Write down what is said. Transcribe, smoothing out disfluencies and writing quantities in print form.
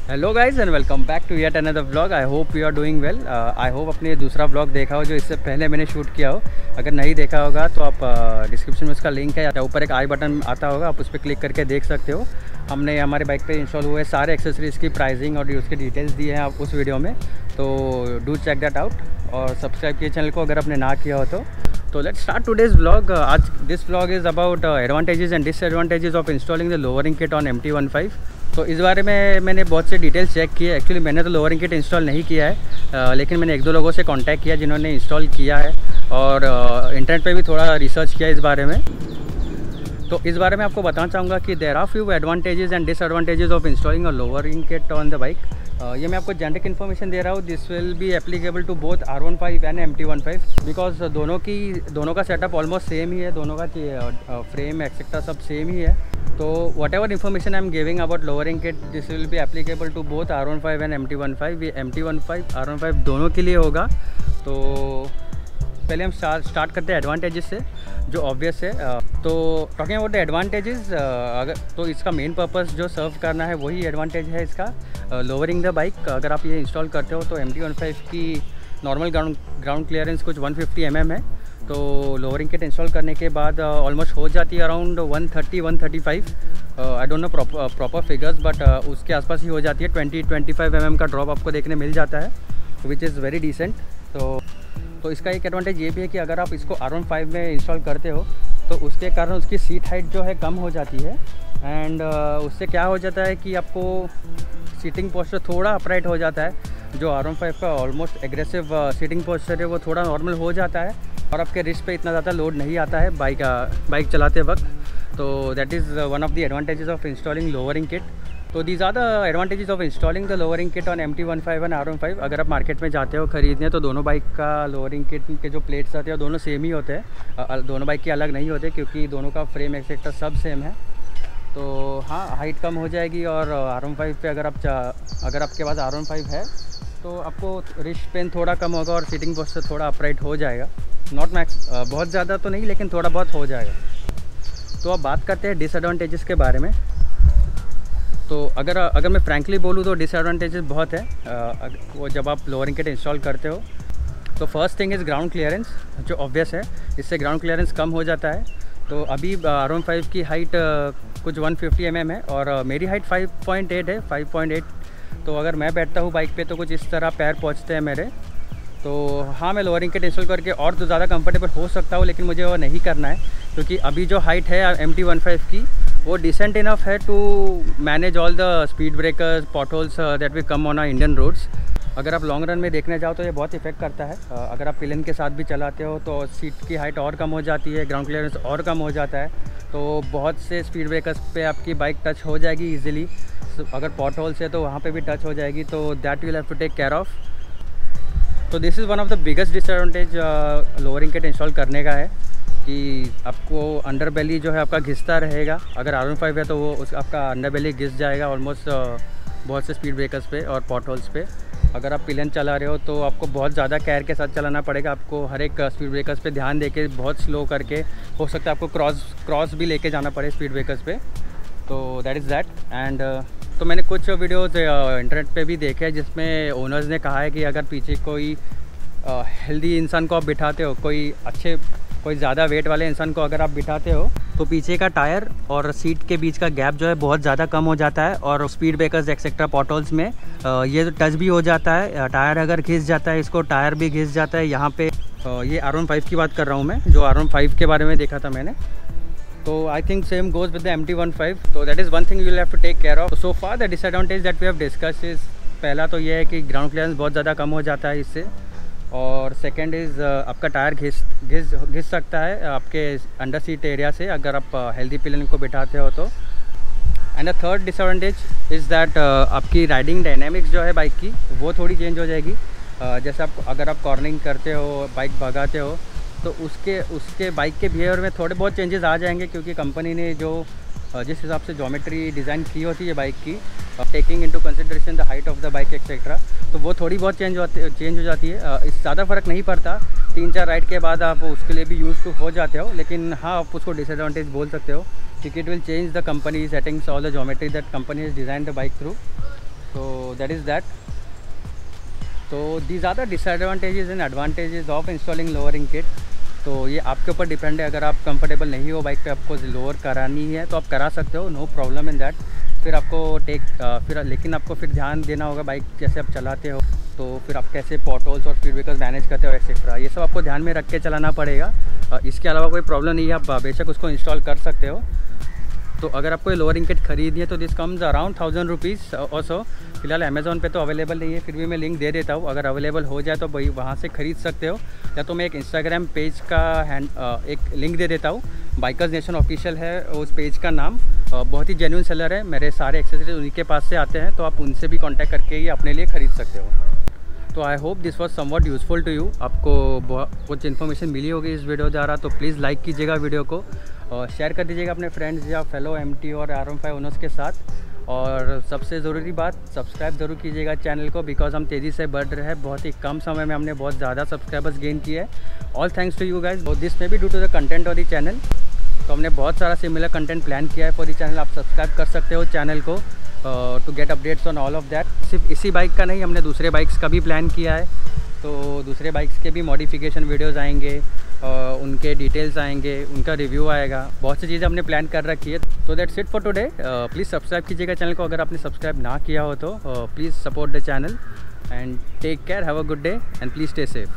Hello guys and welcome back to yet another vlog. I hope you are doing well. I hope अपने दूसरा vlog देखा हो जो इससे पहले मैंने शूट किया हो। अगर नहीं देखा होगा तो आप डिस्क्रिप्शन में उसका लिंक है या ऊपर एक आई बटन आता होगा, आप उस पर क्लिक करके देख सकते हो। हमने हमारे बाइक पे इंस्टॉल हुए सारे एक्सेसरीज़ की प्राइसिंग और उसकी डिटेल्स दी हैं आप उस वीडियो में, तो डू चेक दैट आउट और सब्सक्राइब किए चैनल को अगर आपने ना किया हो तो लेट्स स्टार्ट टुडेज व्लॉग। आज this vlog is about advantages and disadvantages of installing the lowering kit on MT-15। तो इस बारे में मैंने बहुत से डिटेल्स चेक किए। एक्चुअली मैंने तो लोअरिंग किट इंस्टॉल नहीं किया है, लेकिन मैंने एक दो लोगों से कांटेक्ट किया जिन्होंने इंस्टॉल किया है और इंटरनेट पे भी थोड़ा रिसर्च किया इस बारे में। तो इस बारे में आपको बताना चाहूँगा कि there are few advantages and disadvantages of installing a lowering kit on the bike. ये मैं आपको जेनरिक इन्फॉर्मेशन दे रहा हूँ। This will be applicable to both R15 and MT-15 because दोनों का सेटअप ऑलमोस्ट सेम ही है, दोनों का फ्रेम एक्सेट्रा सब सेम ही है। तो whatever information I am giving about lowering kit this will be applicable to both R15 and MT-15। ये MT-15 R15 दोनों के लिए होगा। तो पहले हम स्टार्ट करते हैं एडवांटेजेस से जो ऑब्वियस है। तो टॉकिंग अबाउट द एडवांटेजेस, अगर तो इसका मेन पर्पस जो सर्व करना है वही एडवांटेज है इसका, लोअरिंग द बाइक। अगर आप ये इंस्टॉल करते हो तो MT-15 की नॉर्मल ग्राउंड क्लियरेंस कुछ 150 mm है, तो लोअरिंग किट इंस्टॉल करने के बाद ऑलमोस्ट हो जाती है around 130-135। I don't know proper figures but उसके आसपास ही हो जाती है। 20-25 mm का ड्रॉप आपको देखने मिल जाता है, विच इज़ वेरी डिसेंट। तो इसका एक एडवांटेज ये भी है कि अगर आप इसको R15 में इंस्टॉल करते हो तो उसके कारण उसकी सीट हाइट जो है कम हो जाती है एंड उससे क्या हो जाता है कि आपको सीटिंग पोस्चर थोड़ा अपराइट हो जाता है। जो R15 का ऑलमोस्ट एग्रेसिव सीटिंग पोस्चर है वो थोड़ा नॉर्मल हो जाता है और आपके रिस्ट पे इतना ज़्यादा लोड नहीं आता है बाइक चलाते वक्त। तो that is one of the advantages of installing lowering kit. तो these are the advantages of installing the lowering kit on MT-15 and R15। अगर आप मार्केट में जाते हो खरीदने तो दोनों बाइक का लोअरिंग किट के जो प्लेट्स आते हैं दोनों सेम ही होते हैं, दोनों बाइक के अलग नहीं होते क्योंकि दोनों का फ्रेम एक्सेट्रा सब सेम है। तो हाँ, हाइट कम हो जाएगी और R15 पे अगर आपके पास R15 है तो आपको रिस्ट पेन थोड़ा कम होगा और सीटिंग पोस्चर थोड़ा अपराइट हो जाएगा। नॉट मैक्स बहुत ज़्यादा तो नहीं लेकिन थोड़ा बहुत हो जाएगा। तो अब बात करते हैं डिसएडवांटेजेस के बारे में। तो अगर मैं फ्रैंकली बोलूँ तो डिसएडवांटेजेस बहुत है वो जब आप लोअरिंग किट इंस्टॉल करते हो। तो first thing is ground clearance जो ऑब्वियस है, इससे ग्राउंड क्लियरेंस कम हो जाता है। तो अभी R15 की हाइट कुछ 150 mm है और मेरी हाइट 5.8 है, 5.8। तो अगर मैं बैठता हूँ बाइक पे तो कुछ इस तरह पैर पहुँचते हैं मेरे। तो हाँ, मैं लोअरिंग किट इंस्टॉल करके और तो ज़्यादा कंफर्टेबल हो सकता हूँ, लेकिन मुझे वो नहीं करना है क्योंकि अभी जो हाइट है MT-15 की वो डिसेंट इनफ है to manage all the speed breakers potholes that we come on Indian roads. अगर आप लॉन्ग रन में देखने जाओ तो ये बहुत इफेक्ट करता है। अगर आप पिलियन के साथ भी चलाते हो तो सीट की हाइट और कम हो जाती है, ग्राउंड क्लियरेंस और कम हो जाता है। तो बहुत से स्पीड ब्रेकर्स पे आपकी बाइक टच हो जाएगी ईजिली। अगर पॉटहोल्स है तो वहाँ पे भी टच हो जाएगी, तो that will have to take care of. तो this is one of the biggest disadvantage lowering kit install करने का है कि आपको अंडर बेली जो है आपका घिसता रहेगा। अगर R15 है तो वो आपका अंडर बेली घिस जाएगा ऑलमोस्ट बहुत से स्पीड ब्रेकर्स पे और पॉटहोल्स पे। अगर आप पिलियन चला रहे हो तो आपको बहुत ज़्यादा केयर के साथ चलाना पड़ेगा। आपको हर एक स्पीड ब्रेकर्स पे ध्यान देके बहुत स्लो करके, हो सकता है आपको क्रॉस भी लेके जाना पड़े स्पीड ब्रेकर्स पे। तो दैट इज़ दैट। एंड तो मैंने कुछ वीडियोज़ इंटरनेट पे भी देखे हैं जिसमें ओनर्स ने कहा है कि अगर पीछे कोई हेल्दी इंसान को आप बिठाते हो, कोई ज़्यादा वेट वाले इंसान को अगर आप बिठाते हो तो पीछे का टायर और सीट के बीच का गैप जो है बहुत ज़्यादा कम हो जाता है और स्पीड ब्रेकर्स एक्सेट्रा पॉटहोल्स में ये टच भी हो जाता है। टायर अगर घिस जाता है इसको, टायर भी घिस जाता है यहाँ पे। ये R15 की बात कर रहा हूँ मैं, जो R15 के बारे में देखा था मैंने। तो I think same goes with the MT-15। तो that is one thing you will have to take care of. So far the disadvantage that we have discuss is, पहला तो ये है कि ग्राउंड क्लियरेंस बहुत ज़्यादा कम हो जाता है इससे, और सेकंड इज़ आपका टायर घिस सकता है आपके अंडर सीट एरिया से अगर आप हेल्दी पिलियन को बिठाते हो तो। And the third disadvantage is that आपकी राइडिंग डायनेमिक्स जो है बाइक की वो थोड़ी चेंज हो जाएगी। जैसे अगर आप कॉर्निंग करते हो, बाइक भगाते हो तो उसके बाइक के बिहेवियर में थोड़े बहुत चेंजेस आ जाएंगे क्योंकि कंपनी ने जो जिस हिसाब से ज्योमेट्री डिज़ाइन की होती है बाइक की, taking into consideration the height of the bike etcetera, तो वो थोड़ी बहुत चेंज हो जाती है। इस ज़्यादा फ़र्क नहीं पड़ता, 3-4 राइड के बाद आप उसके लिए भी यूज़ टू हो जाते हो। लेकिन हाँ, आप उसको डिसएडवांटेज बोल सकते हो क्योंकि it will change the company settings और the geometry that company has design the bike through. तो दैट इज़ दैट। तो these are the disadvantages and advantages of installing lowering kit. तो ये आपके ऊपर डिपेंड है, अगर आप कंफर्टेबल नहीं हो बाइक पे, आपको लोअर करानी है तो आप करा सकते हो, नो प्रॉब्लम इन दैट। फिर आपको लेकिन आपको फिर ध्यान देना होगा बाइक जैसे आप चलाते हो, तो फिर आप कैसे पॉटहोल्स और स्पीड ब्रेकर्स मैनेज करते हो एक्सेट्रा, ये सब आपको ध्यान में रख के चलाना पड़ेगा। इसके अलावा कोई प्रॉब्लम नहीं है, आप बेशक उसको इंस्टॉल कर सकते हो। तो अगर आपको लोअरिंग किट खरीदनी है तो दिस कम्स अराउंड 1000 रुपीज़ और सो। फिलहाल अमेज़ॉन पे तो अवेलेबल नहीं है, फिर भी मैं लिंक दे देता हूँ, अगर अवेलेबल हो जाए तो भाई वहाँ से ख़रीद सकते हो। या तो मैं एक इंस्टाग्राम पेज का एक लिंक दे देता हूँ, बाइकर्स नेशन ऑफिशियल है उस पेज का नाम। बहुत ही जेन्युइन सेलर है, मेरे सारे एक्सेसरीज उन्हीं के पास से आते हैं, तो आप उनसे भी कॉन्टैक्ट करके ही अपने लिए ख़रीद सकते हो। तो I hope this was somewhat useful to you. आपको बहुत कुछ इन्फॉर्मेशन मिली होगी इस वीडियो द्वारा, तो प्लीज़ लाइक कीजिएगा वीडियो को और शेयर कर दीजिएगा अपने फ्रेंड्स या फेलो MT और R15 ओनर्स के साथ। और सबसे ज़रूरी बात, सब्सक्राइब ज़रूर कीजिएगा चैनल को, बिकॉज हम तेज़ी से बढ़ रहे हैं। बहुत ही कम समय में हमने बहुत ज़्यादा सब्सक्राइबर्स गेन किए हैं। All thanks to you guys. This may be due to the content of the channel. तो हमने बहुत सारा सिमिलर कंटेंट प्लान किया है फॉर द चैनल। आप सब्सक्राइब कर सकते हो चैनल को to get updates on all of that. सिर्फ इसी बाइक का नहीं, हमने दूसरे बाइक्स का भी प्लान किया है, तो दूसरे बाइक्स के भी मॉडिफिकेशन वीडियोज़ आएंगे, उनके डिटेल्स आएंगे, उनका रिव्यू आएगा, बहुत सी चीज़ें हमने प्लान कर रखी है। तो that's it for today. Please subscribe कीजिएगा चैनल को अगर आपने सब्सक्राइब ना किया हो तो। Please support the channel and take care, have a good day and please stay safe.